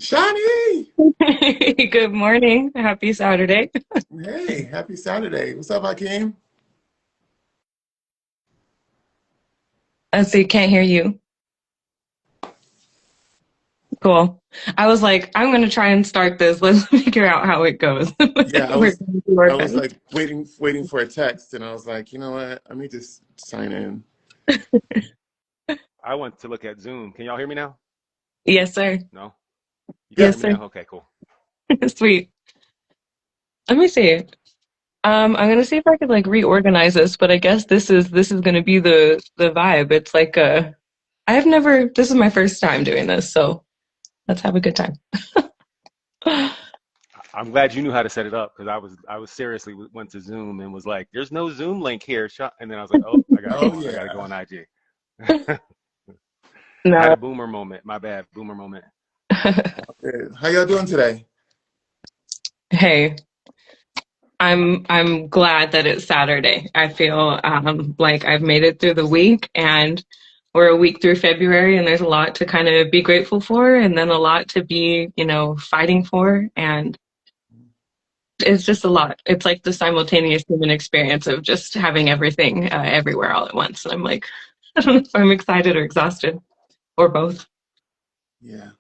Shani! Good morning. Happy Saturday. Hey, happy Saturday. What's up, Hakim? So you can't hear you. Cool. I was like, I'm going to try and start this. Let's figure out how it goes. Yeah, I We're was going to do our I was best. like waiting for a text, and I was like, you know what? Let me just sign in. I went to look at Zoom. Can y'all hear me now? Yes, sir. No? You can hear Yes, me sir. now? Okay, cool. Sweet. Let me see. I'm gonna see if I could like reorganize this, but I guess this is gonna be the vibe. It's like I've never this is my first time doing this, so let's have a good time. I'm glad you knew how to set it up because I was seriously went to Zoom and was like, "There's no Zoom link here." And then I was like, "Oh, Oh I gotta go yeah. on IG." Had No. a boomer moment. My bad, boomer moment. Good. How y'all doing today? Hey, I'm glad that it's Saturday. I feel like I've made it through the week and we're a week through February and there's a lot to kind of be grateful for and then a lot to be, fighting for and it's just a lot. It's like the simultaneous human experience of just having everything everywhere all at once. And I'm like, I don't know if I'm excited or exhausted or both. Yeah.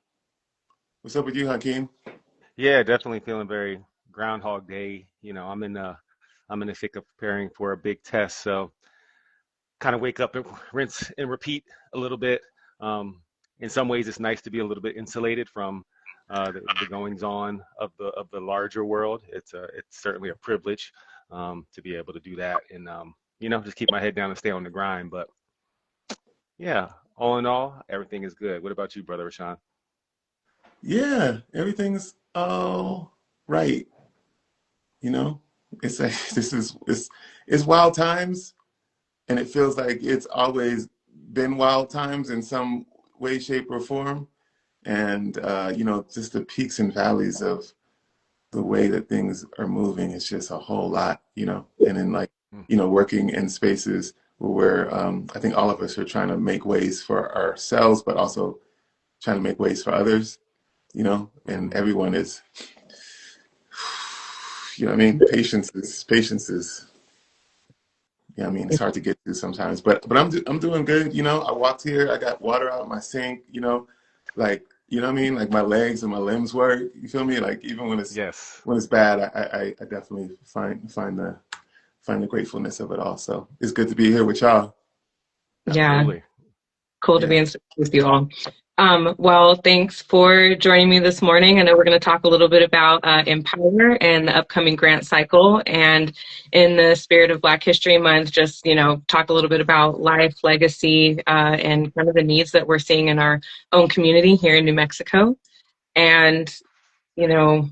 What's up with you, Hakim? Yeah, definitely feeling very Groundhog Day. I'm in the thick of preparing for a big test, so kind of wake up and rinse and repeat a little bit. Um, in some ways, it's nice to be a little bit insulated from the goings on of the larger world. It's certainly a privilege to be able to do that and just keep my head down and stay on the grind. But yeah, all in all, everything is good. What about you, brother Rashawn? Yeah, everything's all right. You know, it's like it's wild times, and it feels like it's always been wild times in some way, shape, or form. And just the peaks and valleys of the way that things are moving is just a whole lot. And then like, Mm. working in spaces where I think all of us are trying to make ways for ourselves, but also trying to make ways for others, and Mhm. everyone is, what I mean? Patience is, it's hard to get to sometimes, but I'm doing good. I walked here, I got water out of my sink, like, what I mean? Like my legs and my limbs work. You feel me? Like even when it's Yes, when it's bad, I definitely find the gratefulness of it all. So it's good to be here with y'all. Yeah, absolutely. cool to be Yeah. in space with you all. Well, thanks for joining me this morning. I know we're going to talk a little bit about Empower and the upcoming grant cycle. And in the spirit of Black History Month, just, talk a little bit about life, legacy, and kind of the needs that we're seeing in our own community here in New Mexico. And, you know,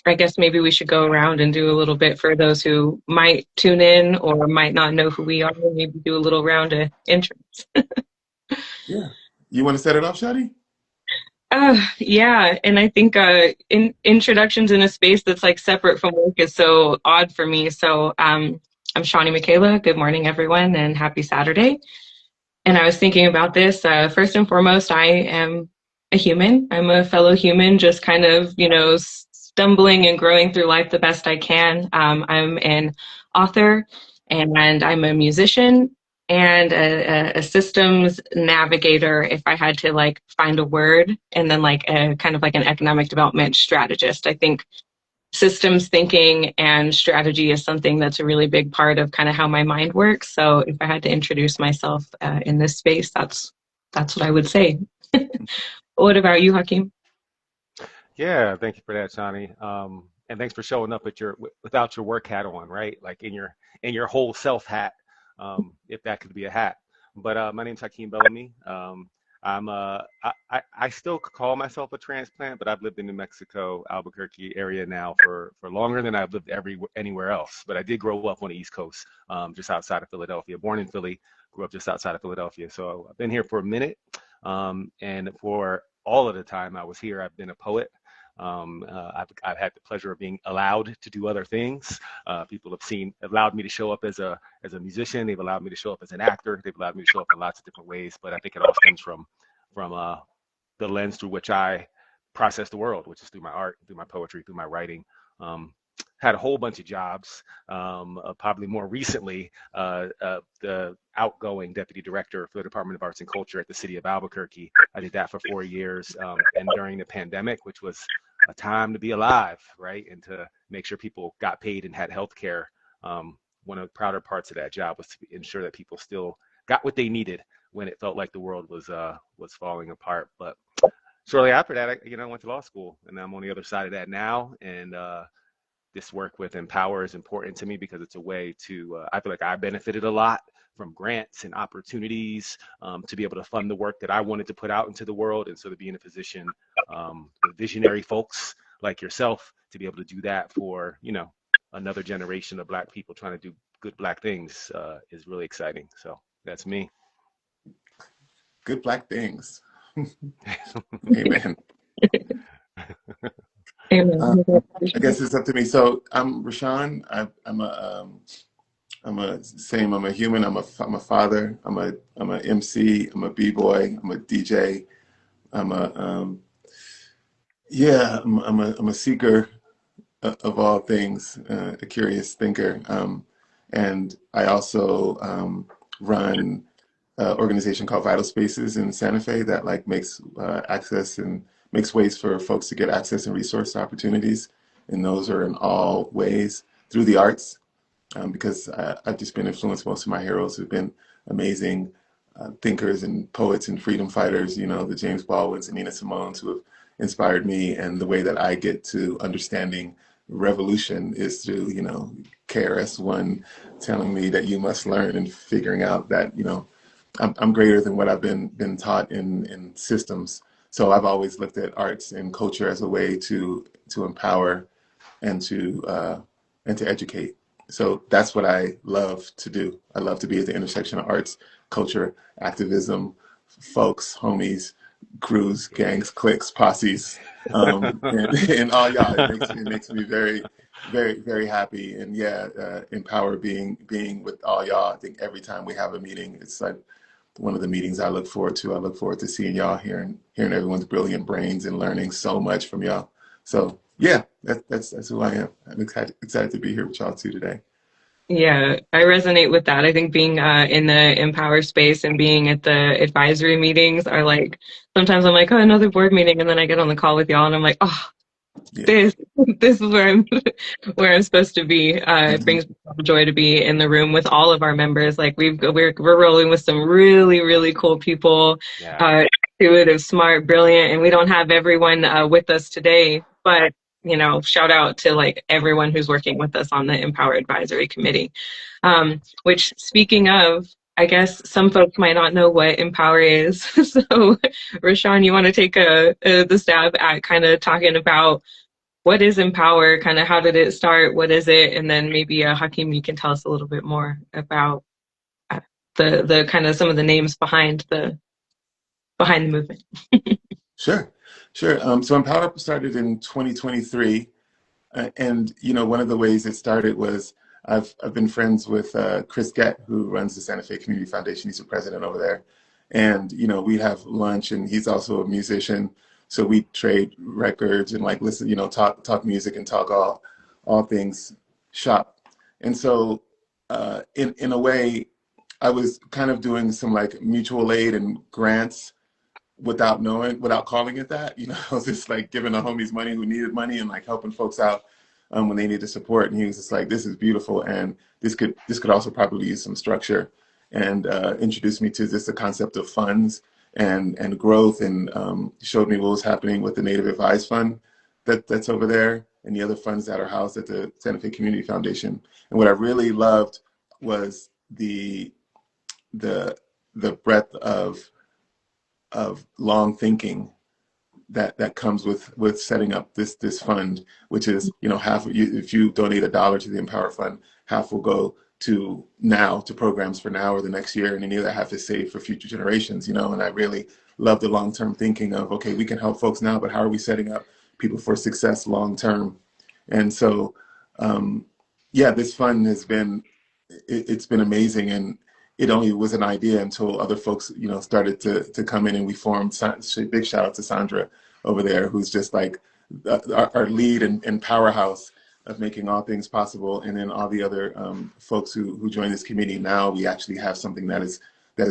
I guess maybe we should go around and do a little bit for those who might tune in or might not know who we are. Maybe do a little round of intro. Yeah. You want to set it up, Shadi? Yeah, and I think introductions in a space that's like separate from work is so odd for me. So I'm Shani Mikaela. Good morning, everyone, and happy Saturday. And I was thinking about this. First and foremost, I am a human. I'm a fellow human, just kind of, stumbling and growing through life the best I can. I'm an author and I'm a musician and a systems navigator, if I had to like find a word, and then like a kind of like an economic development strategist. I think systems thinking and strategy is something that's a really big part of kind of how my mind works. So if I had to introduce myself in this space, that's what I would say. What about you, Hakeem? Yeah, thank you for that, Shani. And thanks for showing up at without your work hat on, right? Like in your whole self hat, if that could be a hat. But my name's Hakim Bellamy. I still call myself a transplant, but I've lived in New Mexico, Albuquerque area now for longer than I've lived anywhere else. But I did grow up on the East Coast, just outside of Philadelphia. Born in Philly, grew up just outside of Philadelphia. So I've been here for a minute, and for all of the time I was here, I've been a poet. I've had the pleasure of being allowed to do other things. People allowed me to show up as a musician. They've allowed me to show up as an actor. They've allowed me to show up in lots of different ways. But I think it all stems from the lens through which I process the world, which is through my art, through my poetry, through my writing. Had a whole bunch of jobs. Probably more recently, the outgoing deputy director for the Department of Arts and Culture at the city of Albuquerque. I did that for 4 years. And during the pandemic, which was a time to be alive, right? And to make sure people got paid and had health care. One of the prouder parts of that job was to ensure that people still got what they needed when it felt like the world was falling apart. But shortly after that, I went to law school, and I'm on the other side of that now. And this work with Empower is important to me because it's a way to, I feel like I benefited a lot from grants and opportunities to be able to fund the work that I wanted to put out into the world. And so to be in a position with visionary folks like yourself to be able to do that for, another generation of Black people trying to do good Black things is really exciting. So that's me. Good Black things. Amen. Amen. I guess it's up to me. So I'm Raashan. I'm a human. I'm a father. I'm a MC. I'm a b-boy. I'm a DJ. I'm a seeker of all things, a curious thinker. And I also run an organization called Vital Spaces in Santa Fe that makes access and makes ways for folks to get access and resource opportunities. And those are in all ways through the arts, because I've just been influenced. Most of my heroes have been amazing thinkers and poets and freedom fighters, the James Baldwins and Nina Simone's who have inspired me. And the way that I get to understanding revolution is through, KRS-One telling me that you must learn and figuring out that, I'm greater than what I've been taught in systems. So I've always looked at arts and culture as a way to empower and to educate. So that's what I love to do. I love to be at the intersection of arts, culture, activism, folks, homies, crews, gangs, cliques, posses, and all y'all. It makes me very, very, very happy. And empower being with all y'all. I think every time we have a meeting, it's like one of the meetings I look forward to. I look forward to seeing y'all, hearing everyone's brilliant brains and learning so much from y'all. So that's who I am. I'm excited to be here with y'all too today. Yeah, I resonate with that. I think being in the Empower space and being at the advisory meetings are sometimes I'm like, oh, another board meeting, and then I get on the call with y'all and I'm like, oh, this is where I'm supposed to be. It brings me joy to be in the room with all of our members. We're rolling with some really, really cool people, intuitive, smart, brilliant, and we don't have everyone with us today, but shout out to everyone who's working with us on the Empower Advisory Committee. Which, speaking of, I guess some folks might not know what Empower is. So, Raashan, you want to take the stab at kind of talking about what is Empower, kind of how did it start, what is it, and then maybe Hakim, you can tell us a little bit more about the kind of some of the names behind the movement. Sure. So Empower started in 2023, and one of the ways it started was I've been friends with Chris Gett, who runs the Santa Fe Community Foundation. He's the president over there, and we have lunch, and he's also a musician, so we trade records and listen, talk music and talk all things shop. And so in a way, I was kind of doing some mutual aid and grants without calling it that. I was just giving the homies money who needed money and helping folks out when they needed support. And he was just this is beautiful, and this could also probably use some structure, and introduced me to the concept of funds and growth, and showed me what was happening with the Native Advice Fund that's over there and the other funds that are housed at the Santa Fe Community Foundation. And what I really loved was the breadth of long thinking that comes with setting up this fund, which is half of you, if you donate $1 to the Empower Fund, half will go to programs for now or the next year, and any other half is saved for future generations. And I really love the long-term thinking of, okay, we can help folks now, but how are we setting up people for success long-term? And so this fund has been, it's been amazing. And it only was an idea until other folks, started to come in, and we formed. Big shout out to Sandra over there, who's just like our lead and powerhouse of making all things possible, and then all the other folks who join this committee. Now we actually have something that is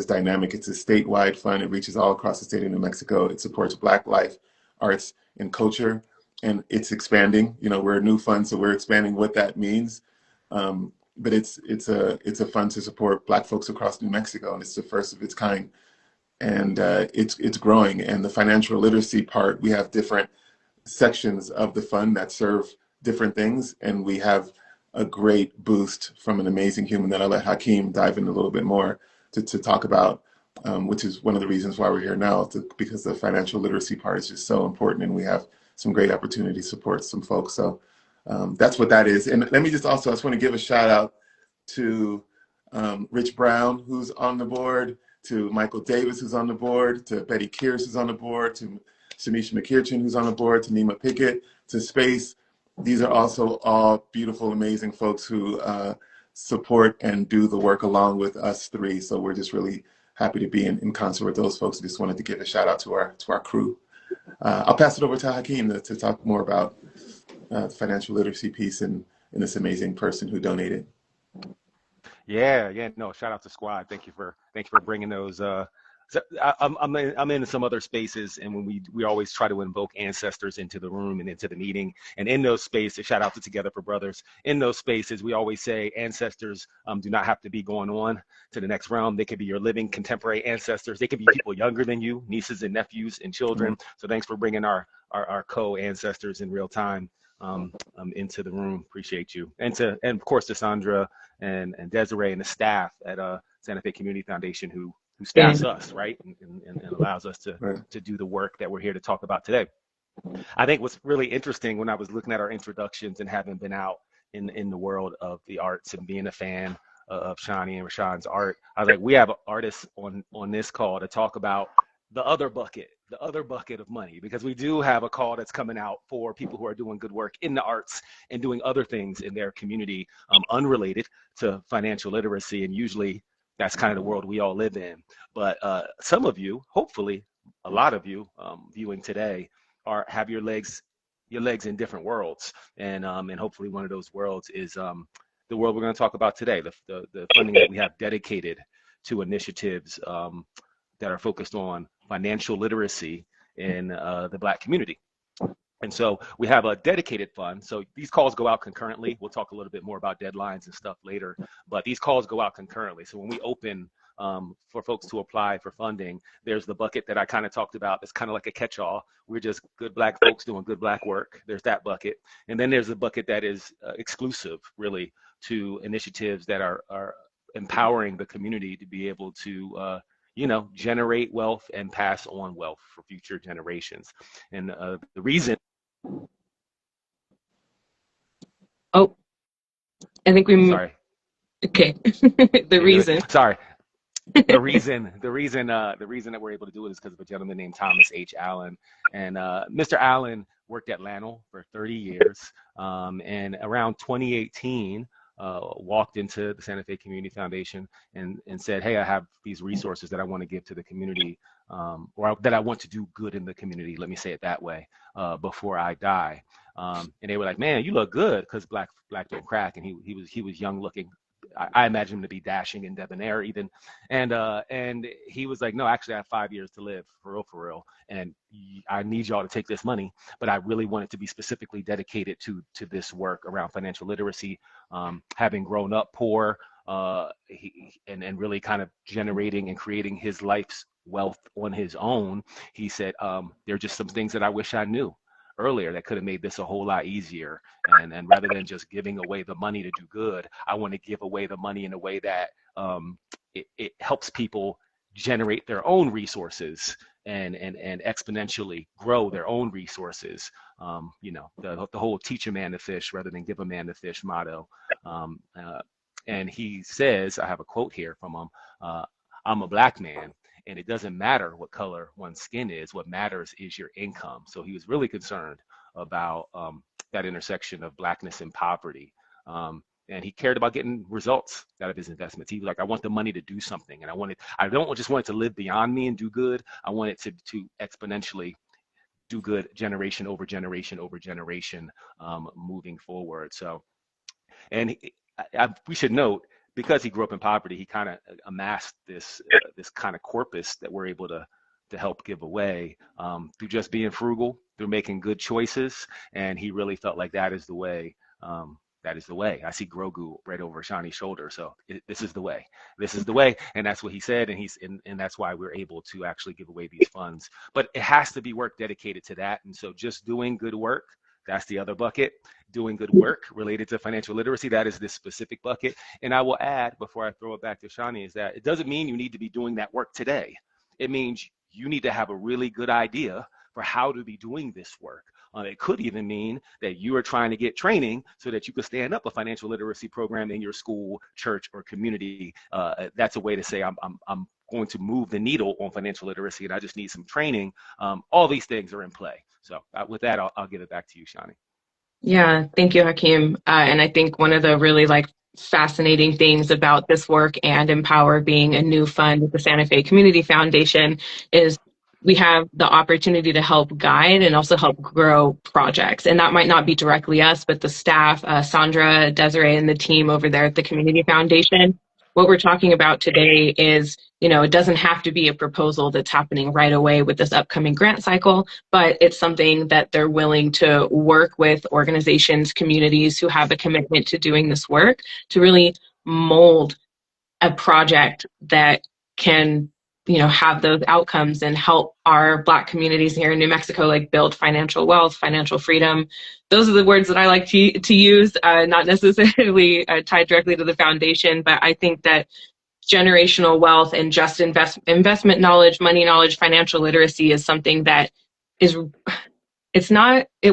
dynamic. It's a statewide fund. It reaches all across the state of New Mexico. It supports Black life, arts, and culture, and it's expanding. We're a new fund, so we're expanding what that means. But it's a fund to support Black folks across New Mexico, and it's the first of its kind. And it's growing. And the financial literacy part, we have different sections of the fund that serve different things, and we have a great boost from an amazing human that I'll let Hakim dive in a little bit more to talk about, which is one of the reasons why we're here now, because the financial literacy part is just so important, and we have some great opportunity to support some folks. So that's what that is. And let me just I just want to give a shout out to Rich Brown, who's on the board, to Michael Davis, who's on the board, to Betty Kears, who's on the board, to Shamisha McKirchin, who's on the board, to Nima Pickett, to Space. These are also all beautiful, amazing folks who support and do the work along with us three. So we're just really happy to be in concert with those folks. I just wanted to give a shout out to our crew. I'll pass it over to Hakim to talk more about the financial literacy piece and this amazing person who donated. Yeah, no, shout out to Squad. Thank you for bringing those. I'm in some other spaces, and when we always try to invoke ancestors into the room and into the meeting, and in those spaces, shout out to Together for Brothers. In those spaces, we always say ancestors do not have to be going on to the next realm. They could be your living contemporary ancestors. They could be people younger than you, nieces and nephews and children. So thanks for bringing our co-ancestors in real time into the room. Appreciate you, and of course to Sandra and Desiree and the staff at Santa Fe Community Foundation who staffs us, right, and allows us to do the work that we're here to talk about today. I think what's really interesting when I was looking at our introductions and having been out in the world of the arts and being a fan of Shani and Raashan's art, I was like, we have artists on this call to talk about the other bucket of money, because we do have a call that's coming out for people who are doing good work in the arts and doing other things in their community unrelated to financial literacy, and usually that's kind of the world we all live in. But some of you, hopefully a lot of you viewing today, have your legs in different worlds, and hopefully one of those worlds is the world we're going to talk about today, the funding that we have dedicated to initiatives that are focused on financial literacy in the Black community. And so we have a dedicated fund. So these calls go out concurrently. We'll talk a little bit more about deadlines and stuff later, but these calls go out concurrently. So when we open for folks to apply for funding, there's the bucket that I kind of talked about. It's kind of like a catch-all. We're just good Black folks doing good Black work. There's that bucket. And then there's the bucket that is exclusive, really, to initiatives that are empowering the community to be able to generate wealth and pass on wealth for future generations. And the reason. Oh, I think we. Sorry. Okay. The reason. Sorry. The reason that we're able to do it is because of a gentleman named Thomas H. Allen. And Mr. Allen worked at Lannel for 30 years. And around 2018, walked into the Santa Fe Community Foundation and said, hey, I have these resources that I want to give to the community, or that I want to do good in the community, let me say it that way, before I die. And they were like, man, you look good, because Black don't crack, and he was young looking. I imagine him to be dashing and debonair even. And he was like, no, actually I have 5 years to live, for real. And I need y'all to take this money, but I really want it to be specifically dedicated to this work around financial literacy. Having grown up poor, and really kind of generating and creating his life's wealth on his own, he said, there are just some things that I wish I knew earlier that could have made this a whole lot easier. And rather than just giving away the money to do good, I want to give away the money in a way that it helps people generate their own resources and exponentially grow their own resources. The whole teach a man to fish rather than give a man to fish motto. And he says, I have a quote here from him, I'm a Black man, and it doesn't matter what color one's skin is. What matters is your income. So he was really concerned about that intersection of Blackness and poverty. And he cared about getting results out of his investments. He was like, I want the money to do something. And I don't just want it to live beyond me and do good. I want it to exponentially do good generation over generation over generation, moving forward. So, and we should note, because he grew up in poverty, he kind of amassed this kind of corpus that we're able to help give away, through just being frugal, through making good choices. And he really felt like that is the way. That is the way. I see Grogu right over Shani's shoulder. So this is the way. This is the way. And that's what he said. And that's why we're able to actually give away these funds. But it has to be work dedicated to that. And so just doing good work, that's the other bucket. Doing good work related to financial literacy, that is this specific bucket. And I will add, before I throw it back to Shani, is that it doesn't mean you need to be doing that work today. It means you need to have a really good idea for how to be doing this work. It could even mean that you are trying to get training so that you can stand up a financial literacy program in your school, church, or community. That's a way to say, I'm going to move the needle on financial literacy, and I just need some training. All these things are in play. So with that, I'll give it back to you, Shani. Yeah, thank you, Hakim. And I think one of the really fascinating things about this work and Empower being a new fund with the Santa Fe Community Foundation is we have the opportunity to help guide and also help grow projects. And that might not be directly us, but the staff, Sandra, Desiree, and the team over there at the Community Foundation. What we're talking about today is, it doesn't have to be a proposal that's happening right away with this upcoming grant cycle, but it's something that they're willing to work with organizations, communities who have a commitment to doing this work to really mold a project that can have those outcomes and help our Black communities here in New Mexico build financial wealth, financial freedom. Those are the words that I like to use, not necessarily tied directly to the foundation, but I think that generational wealth and just investment knowledge, money knowledge, financial literacy is something that it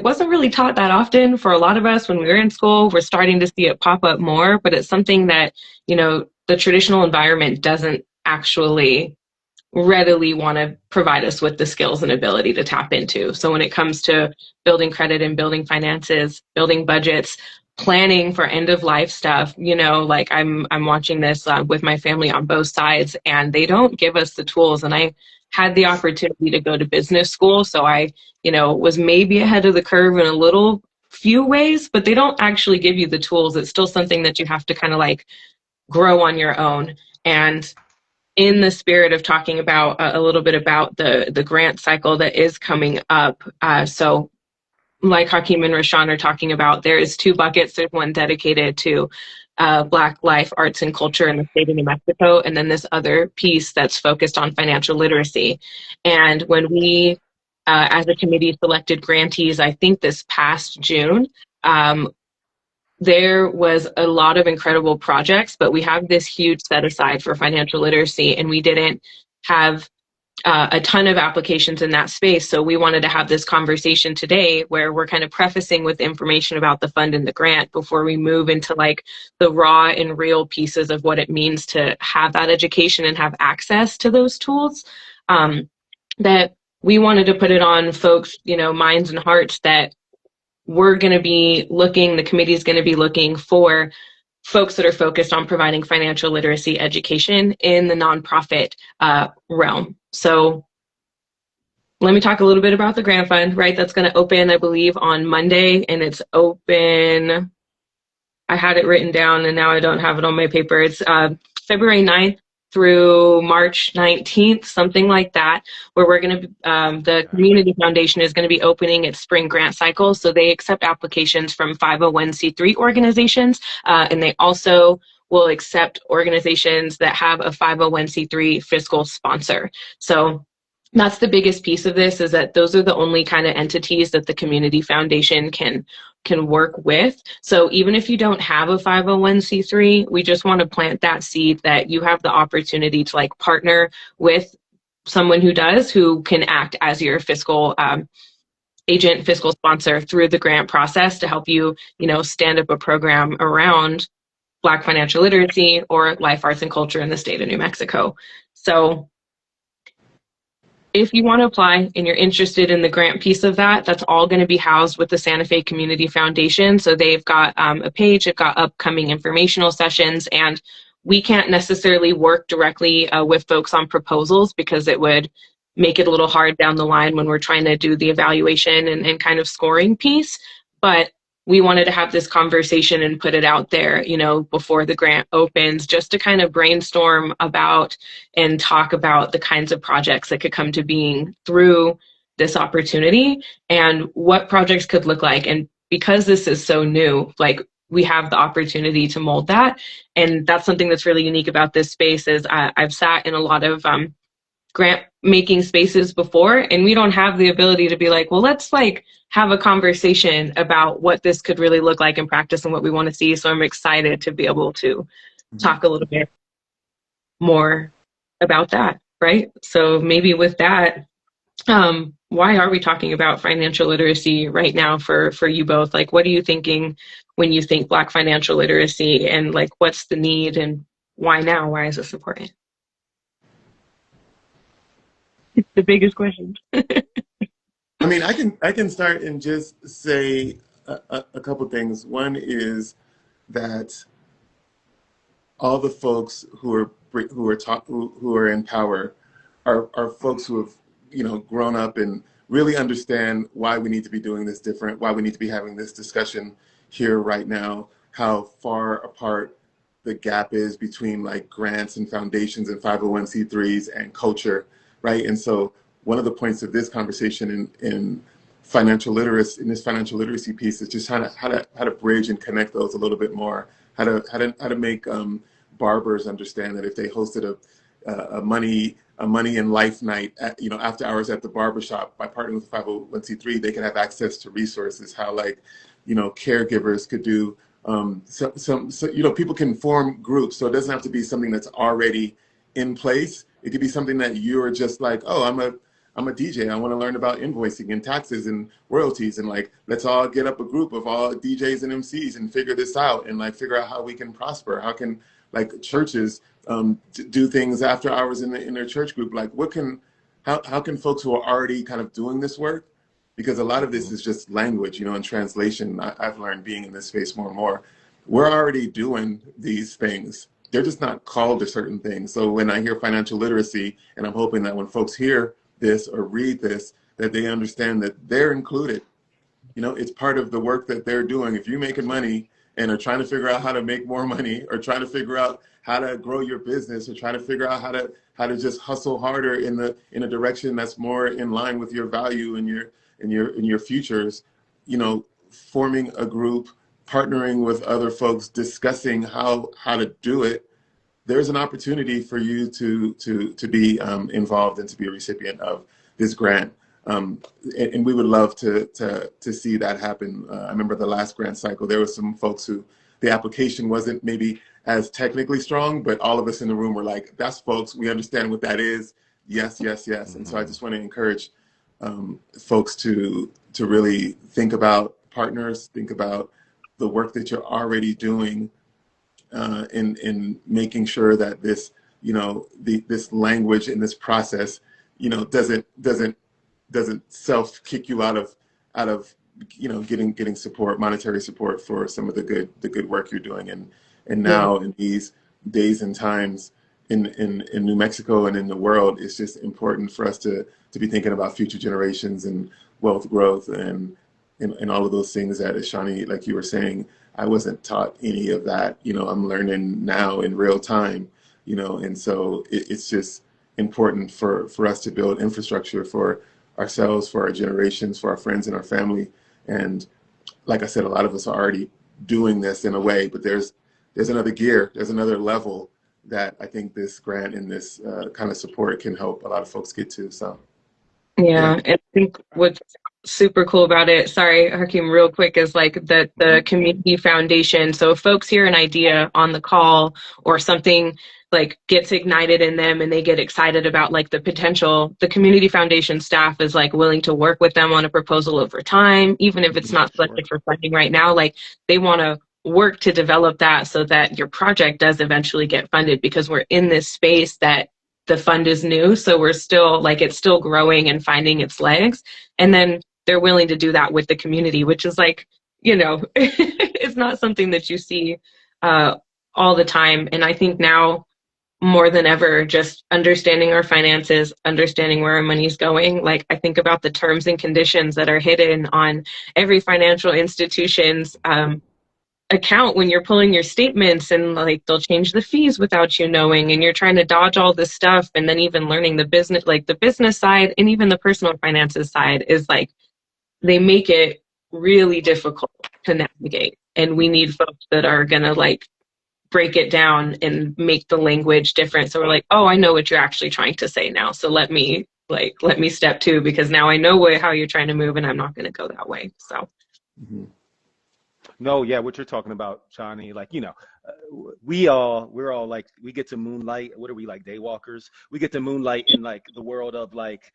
wasn't really taught that often for a lot of us when we were in school. We're starting to see it pop up more, but it's something that, the traditional environment doesn't actually readily want to provide us with the skills and ability to tap into. So when it comes to building credit and building finances, building budgets, planning for end of life stuff, I'm watching this with my family on both sides, and they don't give us the tools. And I had the opportunity to go to business school, so I, was maybe ahead of the curve in a few ways, but they don't actually give you the tools. It's still something that you have to kind of grow on your own. And in the spirit of talking about a little bit about the grant cycle that is coming up, so like Hakim and Raashan are talking about, there is two buckets. There's one dedicated to Black life, arts, and culture in the state of New Mexico, and then this other piece that's focused on financial literacy. And when we, as a committee, selected grantees, I think this past June, there was a lot of incredible projects, but we have this huge set aside for financial literacy, and we didn't have a ton of applications in that space. So we wanted to have this conversation today where we're kind of prefacing with information about the fund and the grant before we move into the raw and real pieces of what it means to have that education and have access to those tools. That we wanted to put it on folks, minds and hearts that we're going to be looking, the committee is going to be looking for folks that are focused on providing financial literacy education in the nonprofit realm. So let me talk a little bit about the grant fund, right? That's going to open, I believe, on Monday, and it's open. I had it written down and now I don't have it on my paper. It's February 9th through March 19th, something like that, where we're going to, the Community Foundation is going to be opening its spring grant cycle. So they accept applications from 501c3 organizations, and they also will accept organizations that have a 501c3 fiscal sponsor. So that's the biggest piece of this, is that those are the only kind of entities that the Community Foundation can work with. So even if you don't have a 501c3, we just want to plant that seed that you have the opportunity to partner with someone who does, who can act as your fiscal agent, fiscal sponsor through the grant process to help you, stand up a program around Black financial literacy or life, arts, and culture in the state of New Mexico. So if you want to apply and you're interested in the grant piece of that, that's all going to be housed with the Santa Fe Community Foundation. So they've got a page, they've got upcoming informational sessions, and we can't necessarily work directly with folks on proposals because it would make it a little hard down the line when we're trying to do the evaluation and kind of scoring piece. But we wanted to have this conversation and put it out there, you know, before the grant opens, just to kind of brainstorm about and talk about the kinds of projects that could come to being through this opportunity and what projects could look like. And because this is so new, like, we have the opportunity to mold that. And that's something that's really unique about this space is I've sat in a lot of grant making spaces before, and we don't have the ability to be like, well, let's like have a conversation about what this could really look like in practice and what we want to see. So I'm excited to be able to talk a little bit more about that, right? So maybe with that, why are we talking about financial literacy right now for you both? Like, what are you thinking when you think Black financial literacy, and like, what's the need and why now? Why is this important? The biggest question. I mean, I can start and just say a couple things. One is that all the folks who are in power are folks who have, you know, grown up and really understand why we need to be doing this different, why we need to be having this discussion here right now, how far apart the gap is between like grants and foundations and 501c3s and culture, right? And so one of the points of this conversation in financial literacy, in this financial literacy piece, is just how to bridge and connect those a little bit more. How to make barbers understand that if they hosted a money and life night at, you know, after hours at the barbershop, by partnering with 501c3, they can have access to resources. How, like, you know, caregivers could do so, you know, people can form groups, so it doesn't have to be something that's already in place. It could be something that you're just like, oh, I'm a DJ. I want to learn about invoicing and taxes and royalties, and like, let's all get up a group of all DJs and MCs and figure this out, and like figure out how we can prosper. How can, like, churches do things after hours in their church group? Like, how can folks who are already kind of doing this work, because a lot of this is just language, you know, and translation. I've learned being in this space more and more. We're already doing these things. They're just not called to certain things. So when I hear financial literacy, and I'm hoping that when folks hear this or read this, that they understand that they're included. You know, it's part of the work that they're doing. If you're making money and are trying to figure out how to make more money, or trying to figure out how to grow your business, or trying to figure out how to just hustle harder in a direction that's more in line with your value and your futures, you know, forming a group, partnering with other folks, discussing how to do it, there's an opportunity for you to be involved and to be a recipient of this grant. And we would love to see that happen. I remember the last grant cycle, there were some folks who the application wasn't maybe as technically strong, but all of us in the room were like, that's folks, we understand what that is. Yes, yes, yes. Mm-hmm. And so I just want to encourage folks to really think about partners, think about the work that you're already doing, in making sure that this, you know, this language and this process, you know, doesn't self kick you out of you know, getting support, monetary support for some of the good work you're doing. And now in these days and times in New Mexico and in the world, it's just important for us to be thinking about future generations and wealth growth and all of those things that, as Shani, like you were saying, I wasn't taught any of that. You know, I'm learning now in real time, you know, and so it's just important for us to build infrastructure for ourselves, for our generations, for our friends and our family. And like I said, a lot of us are already doing this in a way, but there's another gear, there's another level that I think this grant and this kind of support can help a lot of folks get to. So yeah, and I think what's super cool about it, sorry, Hakim, real quick, is like that the community foundation. So if folks hear an idea on the call or something like gets ignited in them and they get excited about like the potential, the community foundation staff is like willing to work with them on a proposal over time, even if it's not selected for funding right now. Like, they want to work to develop that so that your project does eventually get funded, because we're in this space that the fund is new, so we're still like, it's still growing and finding its legs. And then they're willing to do that with the community, which is like, you know, it's not something that you see all the time. And I think now more than ever, just understanding our finances, understanding where our money's going. Like, I think about the terms and conditions that are hidden on every financial institution's account when you're pulling your statements, and like they'll change the fees without you knowing, and you're trying to dodge all this stuff. And then even learning the business, like the business side and even the personal finances side, is like they make it really difficult to navigate. And we need folks that are gonna like break it down and make the language different. So we're like, oh, I know what you're actually trying to say now. So let me step two, because now I know how you're trying to move, and I'm not going to go that way. So. Mhm. No, yeah, what you're talking about, Shani, like, we're all like, we get to moonlight. What are we, like, daywalkers? We get to moonlight in like the world of like,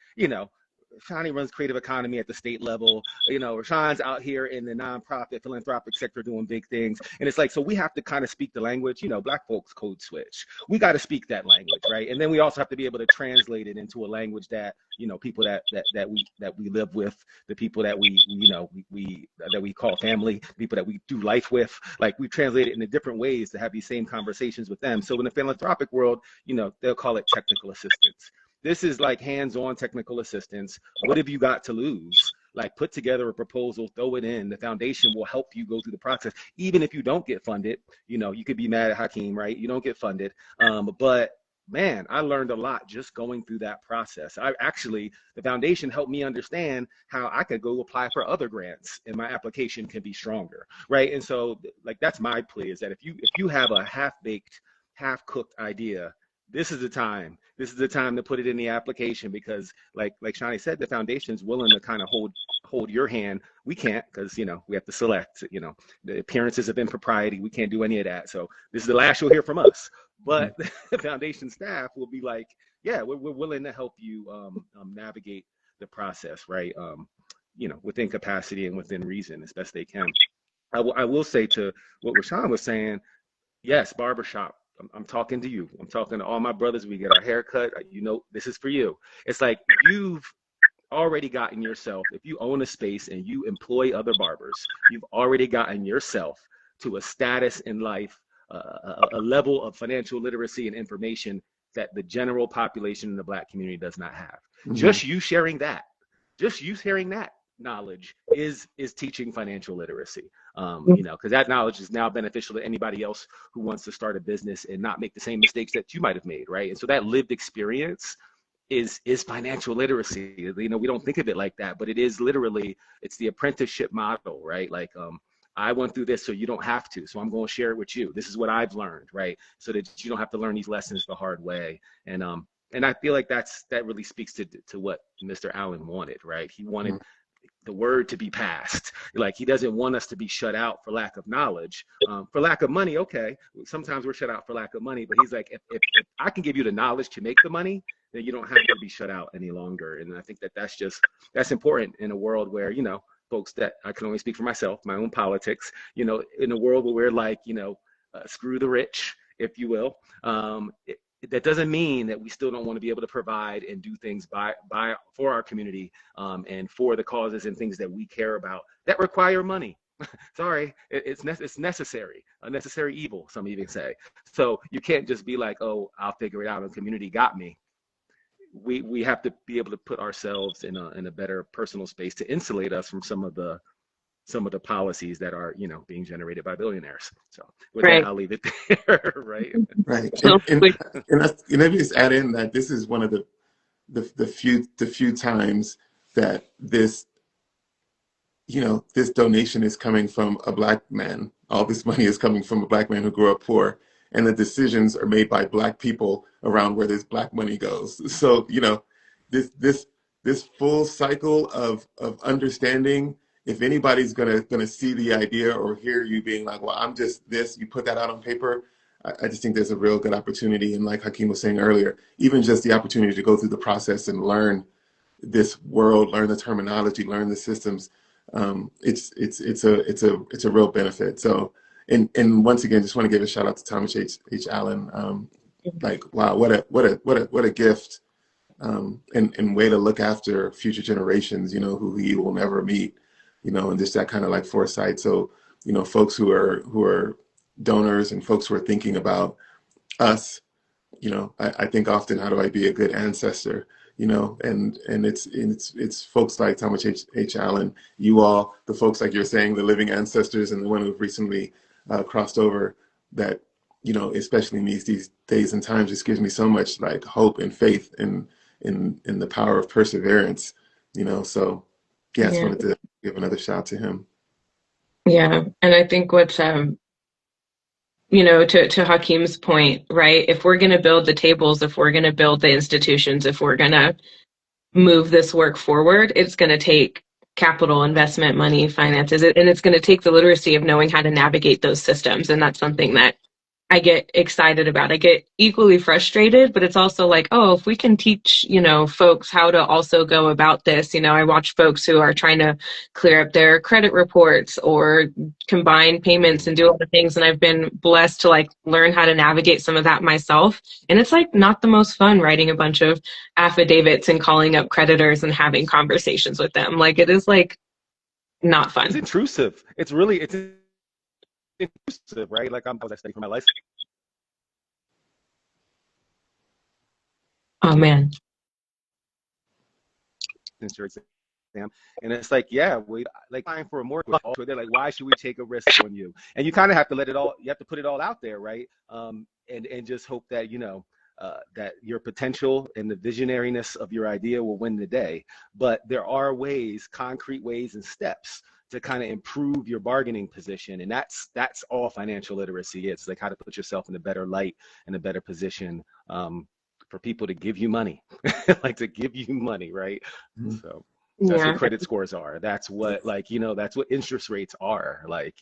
Shani runs creative economy at the state level. Rashawn's out here in the nonprofit philanthropic sector doing big things. And it's like, so we have to kind of speak the language, Black folks code switch. We got to speak that language, right? And then we also have to be able to translate it into a language that, people that we live with, the people that we call family, people that we do life with, like we translate it in different ways to have these same conversations with them. So in the philanthropic world, they'll call it technical assistance. This is like hands-on technical assistance. What have you got to lose? Like, put together a proposal, throw it in. The foundation will help you go through the process. Even if you don't get funded, you could be mad at Hakim, right? You don't get funded. But man, I learned a lot just going through that process. The foundation helped me understand how I could go apply for other grants and my application can be stronger, right? And so, like, that's my plea, is that if you have a half-baked, half-cooked idea, this is the time. This is the time to put it in the application, because like Shani said, the foundation's willing to kind of hold your hand. We can't, because we have to select, the appearances of impropriety. We can't do any of that. So this is the last you'll hear from us. But the foundation staff will be like, yeah, we're willing to help you navigate the process, right? Within capacity and within reason as best they can. I will say to what Raashan was saying, yes, barbershop. I'm talking to you. I'm talking to all my brothers. We get our hair cut. This is for you. It's like, you've already gotten yourself, if you own a space and you employ other barbers, you've already gotten yourself to a status in life, a level of financial literacy and information that the general population in the Black community does not have. Mm-hmm. Just you sharing that knowledge is teaching financial literacy, because that knowledge is now beneficial to anybody else who wants to start a business and not make the same mistakes that you might have made, right? And so that lived experience is financial literacy. We don't think of it like that, but it is literally, it's the apprenticeship model, right? Like, I went through this so you don't have to, so I'm going to share it with you. This is what I've learned, right? So that you don't have to learn these lessons the hard way. And I feel like that really speaks to what Mr. Allen wanted, right? He wanted the word to be passed. Like, he doesn't want us to be shut out for lack of knowledge, for lack of money. Okay, sometimes we're shut out for lack of money, but he's like, if I can give you the knowledge to make the money, then you don't have to be shut out any longer. And I think that's important in a world where, folks, that I can only speak for myself, my own politics, in a world where we're like, screw the rich, if you will. That doesn't mean that we still don't want to be able to provide and do things for our community, and for the causes and things that we care about that require money. Sorry, it's necessary, a necessary evil, some even say. So you can't just be like, oh, I'll figure it out, and the community got me. We have to be able to put ourselves in a better personal space to insulate us from some of the policies that are, being generated by billionaires. So with that, I'll leave it there. Right. And let me just add in that this is one of the few times that this donation is coming from a Black man. All this money is coming from a Black man who grew up poor, and the decisions are made by Black people around where this Black money goes. So, this full cycle of understanding, if anybody's gonna see the idea or hear you being like, well, I'm just this, you put that out on paper, I just think there's a real good opportunity. And like Hakim was saying earlier, even just the opportunity to go through the process and learn this world, learn the terminology, learn the systems, it's a real benefit. So, and once again, just want to give a shout out to Thomas H. Allen. Like, wow, what a gift, and way to look after future generations, who he will never meet, and just that kind of like foresight. So, folks who are donors and folks who are thinking about us, I think often, how do I be a good ancestor? And it's folks like Thomas H. Allen, you all, the folks like you're saying, the living ancestors, and the one who've recently crossed over, that, especially in these days and times, just gives me so much like hope and faith in the power of perseverance. So yeah, I just Yeah. wanted to give another shout to him. Yeah. And I think what's to Hakim's point, right? If we're going to build the tables, if we're going to build the institutions, if we're going to move this work forward, it's going to take capital investment, money, finances, and it's going to take the literacy of knowing how to navigate those systems. And that's something that I get excited about. I get equally frustrated, but it's also like, oh, if we can teach, folks how to also go about this. I watch folks who are trying to clear up their credit reports or combine payments and do all the things. And I've been blessed to like learn how to navigate some of that myself. And it's like not the most fun writing a bunch of affidavits and calling up creditors and having conversations with them. Like it is like not It's fun. intrusive. It's intrusive, right? Like I was studying for my license Oh man. your exam, and it's like, yeah, we like applying for a mortgage. They're like, why should we take a risk on you? And you kind of have to let it all. You have to put it all out there, right? And just hope that that your potential and the visionariness of your idea will win the day. But there are ways, concrete ways, and steps to kind of improve your bargaining position, and that's all financial literacy is, like how to put yourself in a better light and a better position for people to give you money, like to give you money, right? Mm-hmm. So that's Yeah. what credit scores are. That's what that's what interest rates are. Like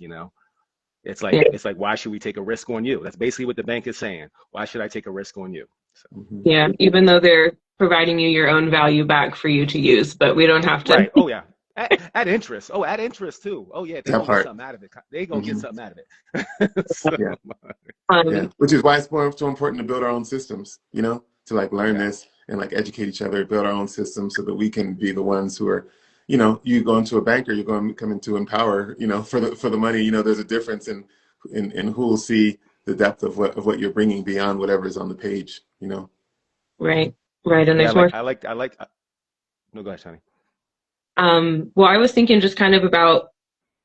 it's like Yeah. it's like, why should we take a risk on you? That's basically what the bank is saying. Why should I take a risk on you? So. Mm-hmm. Yeah, even though they're providing you your own value back for you to use, but we don't have to. Right. Oh yeah. At interest. Oh, at interest too. Oh yeah, they That gonna get part. something out of it. They gonna get Mm-hmm. something out of it. So, Yeah. Yeah, Um, which is why it's so important to build our own systems, to like learn yeah. this and like educate each other, build our own systems so that we can be the ones who are, you go into a bank or you're going to come into Empower, for the money, there's a difference in who will see the depth of what you're bringing beyond whatever is on the page. right, right, and Yeah. there's more. No, go ahead, Shani. Well, I was thinking just kind of about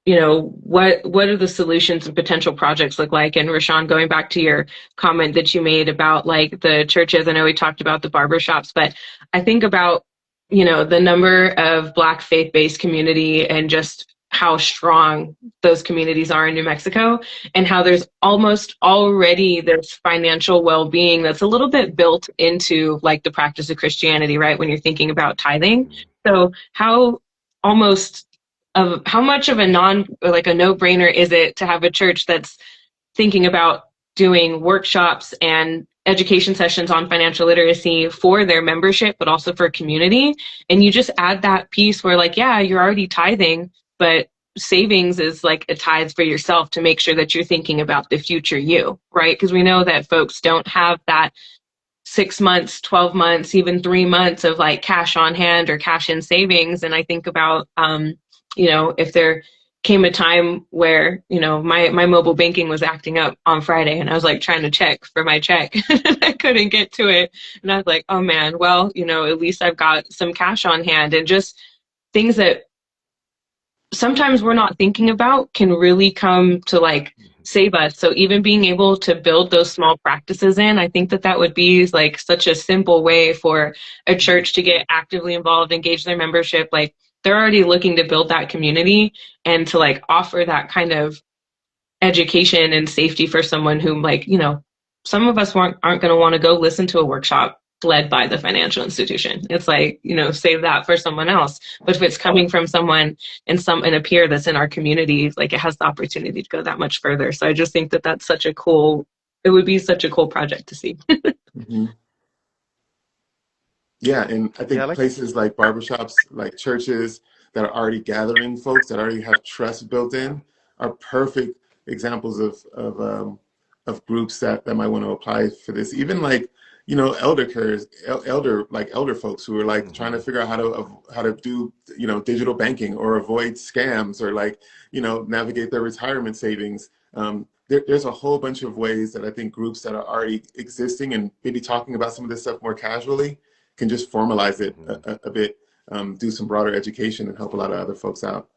what are the solutions and potential projects look like? And Raashan, going back to your comment that you made about like the churches, I know we talked about the barbershops, but I think about, the number of Black faith-based community and just how strong those communities are in New Mexico, and how there's almost already this financial well-being that's a little bit built into like the practice of Christianity, right? When you're thinking about tithing. So almost how much of a no-brainer is it to have a church that's thinking about doing workshops and education sessions on financial literacy for their membership, but also for community? And you just add that piece where like, yeah, you're already tithing, but savings is like a tithe for yourself to make sure that you're thinking about the future you, right? Because we know that folks don't have that 6 months, 12 months, even 3 months of like cash on hand or cash in savings. And I think about, if there came a time where, my mobile banking was acting up on Friday and I was like trying to check for my check. I couldn't get to it. And I was like, oh man, well, at least I've got some cash on hand, and just things that sometimes we're not thinking about can really come to like save us. So even being able to build those small practices in, I think that would be like such a simple way for a church to get actively involved, engage their membership. Like they're already looking to build that community, and to like offer that kind of education and safety for someone who like, some of us aren't going to want to go listen to a workshop led by the financial institution. It's like, save that for someone else. But if it's coming from someone and a peer that's in our community, like it has the opportunity to go that much further. So I just think that it would be such a cool project to see. Mm-hmm. Yeah, and I Yeah. think places like barbershops, like churches that are already gathering folks that already have trust built in are perfect examples of groups that might want to apply for this. Even like, you know, elder cares, elder folks who are like trying to figure out how to do, you know, digital banking or avoid scams or like, you know, navigate their retirement savings. There's a whole bunch of ways that I think groups that are already existing and maybe talking about some of this stuff more casually can just formalize it a bit, do some broader education and help a lot of other folks out.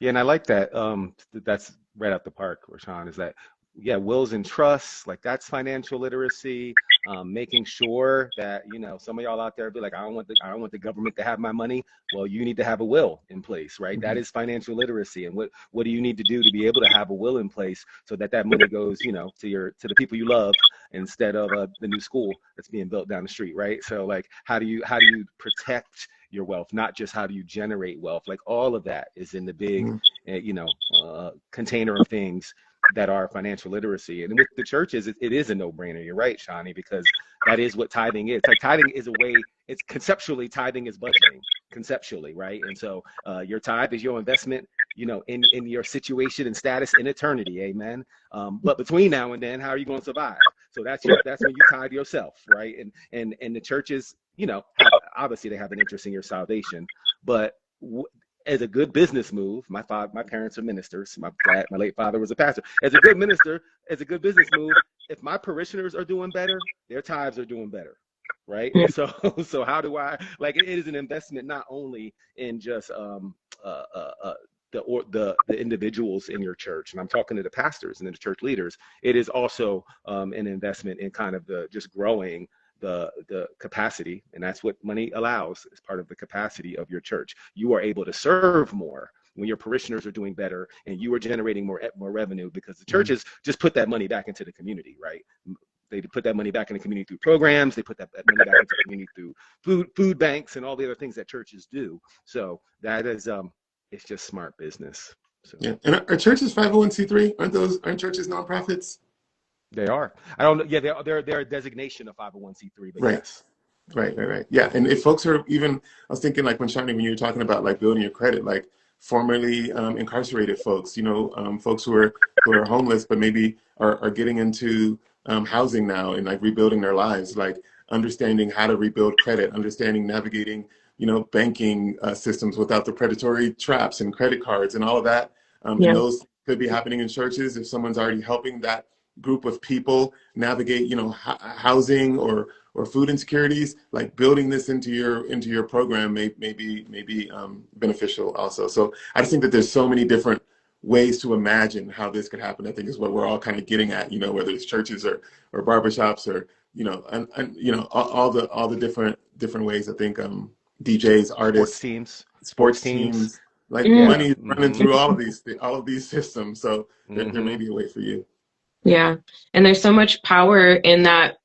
Yeah, and I like that. That's right out the park, Raashan, is that, yeah, wills and trusts, like that's financial literacy. Making sure that, you know, some of y'all out there be like, I don't want the government to have my money. Well, you need to have a will in place, right? That is financial literacy. And what do you need to do to be able to have a will in place so that that money goes, you know, to the people you love instead of the new school that's being built down the street, right? So like, how do you protect your wealth, not just how do you generate wealth? Like all of that is in the big, you know, container of things that are financial literacy. And with the churches, it is a no-brainer. You're right, Shani, because that is what tithing is. Like tithing is a way, it's conceptually, tithing is budgeting, conceptually, right? And so your tithe is your investment, you know, in your situation and status in eternity, amen? But between now and then, how are you going to survive? So that's when you tithe yourself, right? And the churches, you know, obviously they have an interest in your salvation, but as a good business move, my parents are ministers. My late father was a pastor. As a good business move, if my parishioners are doing better, their tithes are doing better, right? And so how do I, like, it is an investment not only in just the individuals in your church, and I'm talking to the pastors and the church leaders. It is also an investment in kind of just growing the capacity, and that's what money allows as part of the capacity of your church. You are able to serve more when your parishioners are doing better and you are generating more revenue, because the churches just put that money back into the community, right? They put that money back in the community through programs. They put that money back into the community through food banks and all the other things that churches do. So that is it's just smart business. So. Yeah, and are churches 501c3? Aren't churches nonprofits? They are. I don't know. Yeah, they're a designation of 501c3. But right. Yes. Right. Yeah, and if folks are even, I was thinking like when you were talking about like building your credit, like formerly incarcerated folks, you know, folks who are homeless but maybe are getting into housing now and like rebuilding their lives, like understanding how to rebuild credit, understanding navigating, you know, banking systems without the predatory traps and credit cards and all of that. And those could be happening in churches if someone's already helping that group of people navigate, you know, housing or food insecurities. Like building this into your program may be beneficial also. So I just think that there's so many different ways to imagine how this could happen. I think is what we're all kind of getting at, you know, whether it's churches or barbershops or, you know, and you know, all the different ways. I think DJs, artists, sports teams, like money running through all of these systems. So there may be a way for you. Yeah. And there's so much power in that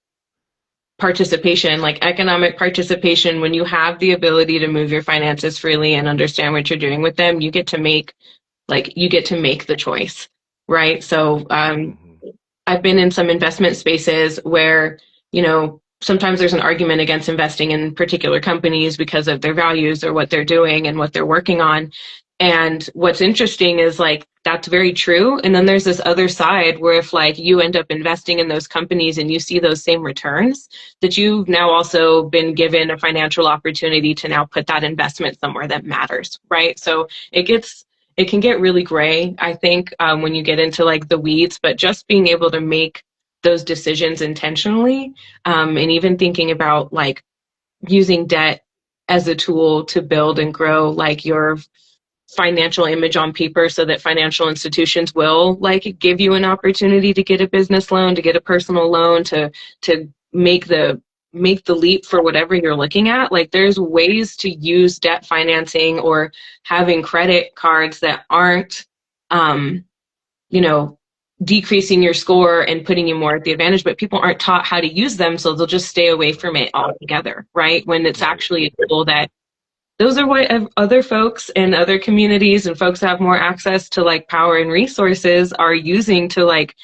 participation, like economic participation. When you have the ability to move your finances freely and understand what you're doing with them, you get to make the choice, right? So I've been in some investment spaces where, you know, sometimes there's an argument against investing in particular companies because of their values or what they're doing and what they're working on. And what's interesting is like, that's very true. And then there's this other side where if like you end up investing in those companies and you see those same returns, that you've now also been given a financial opportunity to now put that investment somewhere that matters, right? So it can get really gray, I think, when you get into like the weeds, but just being able to make those decisions intentionally, and even thinking about like using debt as a tool to build and grow like your financial image on paper, so that financial institutions will like give you an opportunity to get a business loan, to get a personal loan, to make the leap for whatever you're looking at. Like there's ways to use debt financing or having credit cards that aren't you know, decreasing your score and putting you more at the advantage, but people aren't taught how to use them, so they'll just stay away from it altogether, right? When it's actually a tool that those are what other folks in other communities and folks that have more access to like power and resources are using to like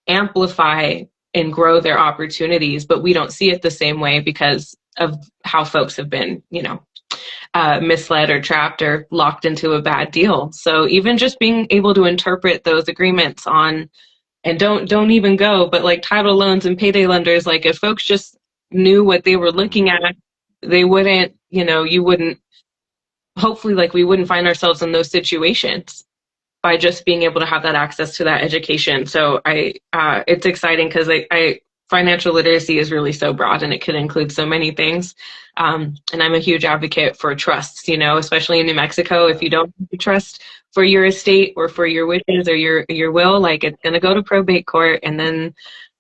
amplify and grow their opportunities, but we don't see it the same way because of how folks have been, you know, misled or trapped or locked into a bad deal. So even just being able to interpret those agreements on, and don't even go, but like title loans and payday lenders, like if folks just knew what they were looking at, they wouldn't, you wouldn't, hopefully, like we wouldn't find ourselves in those situations by just being able to have that access to that education. So it's exciting because financial literacy is really so broad and it could include so many things. And I'm a huge advocate for trusts, especially in New Mexico. If you don't have trust for your estate or for your wishes or your will, like it's going to go to probate court. And then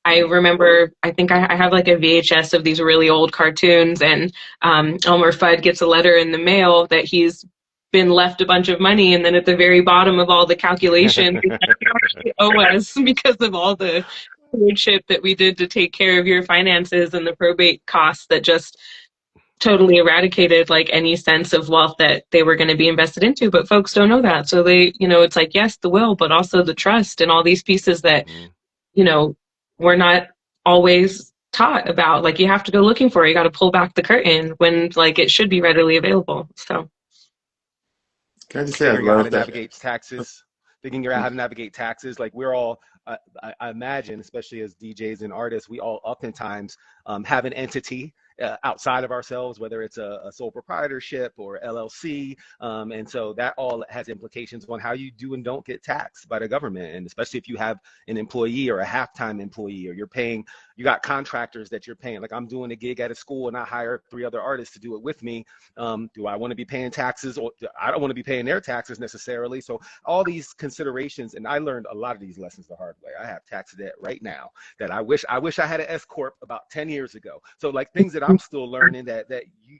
I remember, I think I have like a VHS of these really old cartoons, and Elmer Fudd gets a letter in the mail that he's been left a bunch of money, and then at the very bottom of all the calculations, you actually owe us because of all the stewardship that we did to take care of your finances and the probate costs that just totally eradicated like any sense of wealth that they were going to be invested into. But folks don't know that. So they, it's like, yes, the will, but also the trust and all these pieces that, we're not always taught about. Like you have to go looking for it. You got to pull back the curtain when like it should be readily available. So can I just say I figuring out how to love that. navigate taxes, figuring out how to navigate taxes. Like we're all, I imagine, especially as DJs and artists, we all oftentimes have an entity outside of ourselves, whether it's a sole proprietorship or LLC. And so that all has implications on how you do and don't get taxed by the government. And especially if you have an employee or a half-time employee, or you got contractors that you're paying. Like I'm doing a gig at a school and I hire 3 other artists to do it with me. Do I want to be paying taxes? Or I don't want to be paying their taxes necessarily. So all these considerations, and I learned a lot of these lessons the hard way. I have tax debt right now that I wish I had an S corp about 10 years ago. So like things that I'm still learning that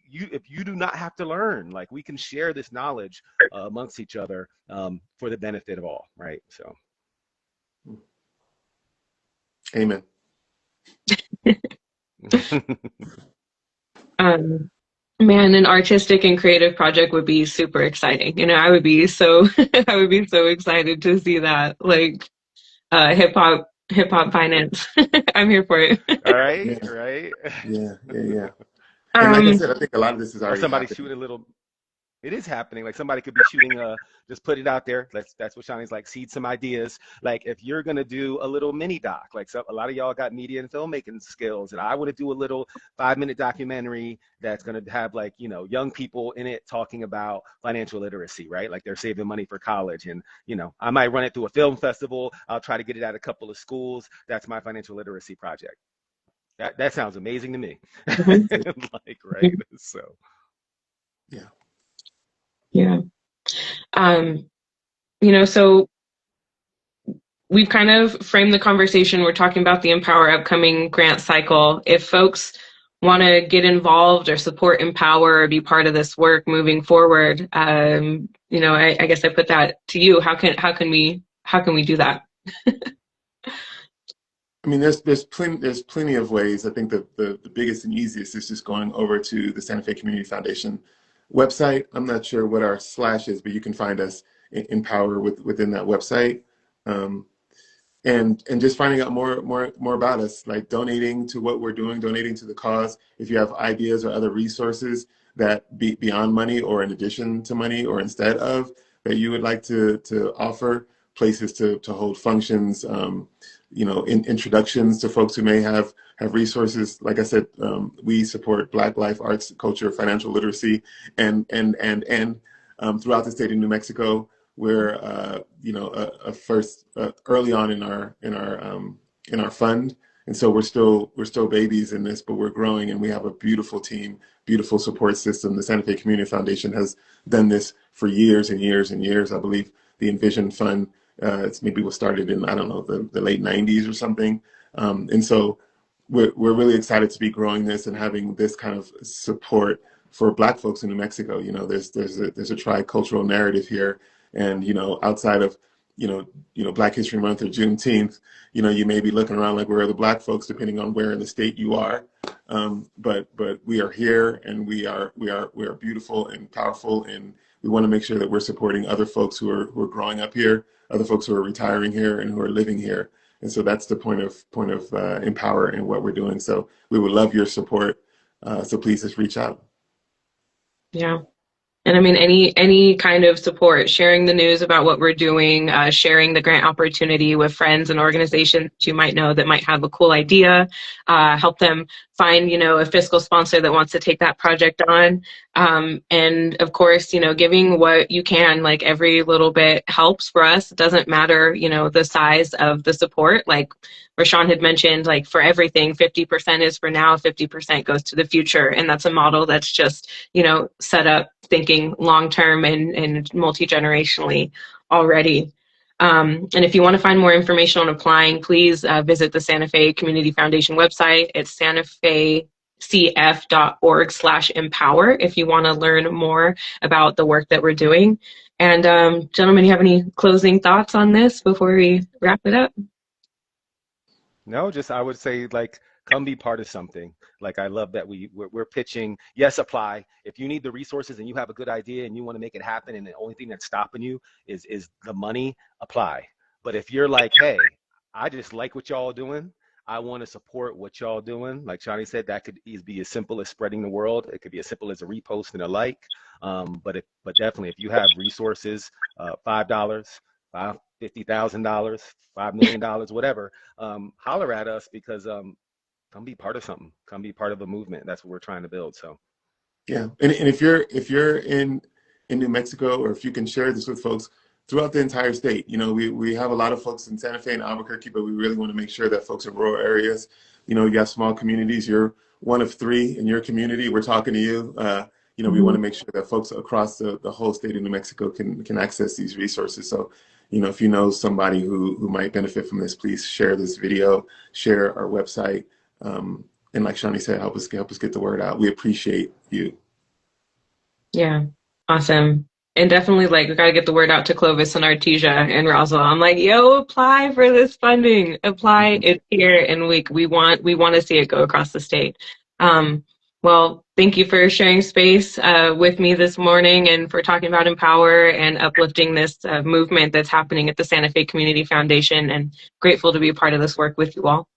you if you do not have to learn, like we can share this knowledge amongst each other for the benefit of all, right? So Amen. Man, an artistic and creative project would be super exciting. I would be so I would be so excited to see that. Like hip hop finance. I'm here for it. All right, Yeah, right. yeah. And like I said, I think a lot of this is Or already somebody happening. shooting a little. It is happening. Like somebody could be shooting just put it out there. That's what Shani's like, seed some ideas. Like if you're gonna do a little mini doc, like a lot of y'all got media and filmmaking skills, and I want to do a little 5-minute documentary that's gonna have like, young people in it talking about financial literacy, right? Like they're saving money for college. And I might run it through a film festival. I'll try to get it at a couple of schools. That's my financial literacy project. That sounds amazing to me. Like, right? So Yeah. Yeah. So we've kind of framed the conversation. We're talking about the Empower upcoming grant cycle. If folks want to get involved or support Empower or be part of this work moving forward, I guess I put that to you. How can we do that? I mean, there's plenty of ways. I think the biggest and easiest is just going over to the Santa Fe Community Foundation website. I'm not sure what our slash is, but you can find us in Power within that website, and just finding out more about us, like donating to what we're doing, donating to the cause. If you have ideas or other resources that beyond money or in addition to money or instead of that you would like to offer, places to hold functions, introductions to folks who may have resources. Like I said, we support Black life, arts, culture, financial literacy, and throughout the state of New Mexico. We're a first early on in our fund, and so we're still babies in this, but we're growing, and we have a beautiful team, beautiful support system. The Santa Fe Community Foundation has done this for years and years and years. I believe the Envision Fund, it's maybe was started in, I don't know, the late 90s or something. And so we're really excited to be growing this and having this kind of support for Black folks in New Mexico. There's a tricultural narrative here. And, outside of, Black History Month or Juneteenth, you may be looking around like, where are the Black folks, depending on where in the state you are. But we are here, and we are beautiful and powerful, and we want to make sure that we're supporting other folks who are growing up here, other folks who are retiring here and who are living here. And so that's the point of Empower and what we're doing. So we would love your support. So please just reach out. Yeah. And I mean, any kind of support, sharing the news about what we're doing, sharing the grant opportunity with friends and organizations that you might know that might have a cool idea, help them find, a fiscal sponsor that wants to take that project on. And of course, giving what you can, like every little bit helps for us. It doesn't matter, the size of the support. Like Raashan had mentioned, like for everything, 50% is for now, 50% goes to the future. And that's a model that's just, set up thinking long term and multi generationally already. And if you want to find more information on applying, please visit the Santa Fe Community Foundation website. It's santafecf.org/empower if you want to learn more about the work that we're doing. And gentlemen, you have any closing thoughts on this before we wrap it up? No, just I would say like come be part of something. Like I love that we're pitching. Yes, apply. If you need the resources and you have a good idea and you want to make it happen, and the only thing that's stopping you is the money, apply. But if you're like, hey, I just like what y'all doing. I want to support what y'all doing. Like Shani said, that could be as simple as spreading the world. It could be as simple as a repost and a like. But definitely, if you have resources, $5, $50,000, $5 million, whatever, holler at us because come be part of something. Come be part of a movement. That's what we're trying to build. So Yeah, and if you're in New Mexico, or if you can share this with folks throughout the entire state, we have a lot of folks in Santa Fe and Albuquerque, but we really want to make sure that folks in rural areas, you have small communities. You're one of three in your community. We're talking to you. We want to make sure that folks across the whole state of New Mexico can access these resources. So, if you know somebody who might benefit from this, please share this video, share our website. And like Shani said, help us get the word out. We appreciate you. Yeah, awesome. And definitely, like, we got to get the word out to Clovis and Artesia and Roswell. I'm like, yo, apply for this funding. Apply. It's here, and we want to see it go across the state. Well, thank you for sharing space with me this morning and for talking about Empower and uplifting this movement that's happening at the Santa Fe Community Foundation. And grateful to be a part of this work with you all.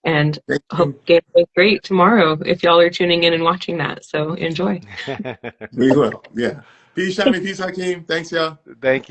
And Thank hope you. the game goes great tomorrow if y'all are tuning in and watching that. So enjoy. We will. Yeah. Peace, Shani. Peace, Hakeem. Thanks, y'all. thank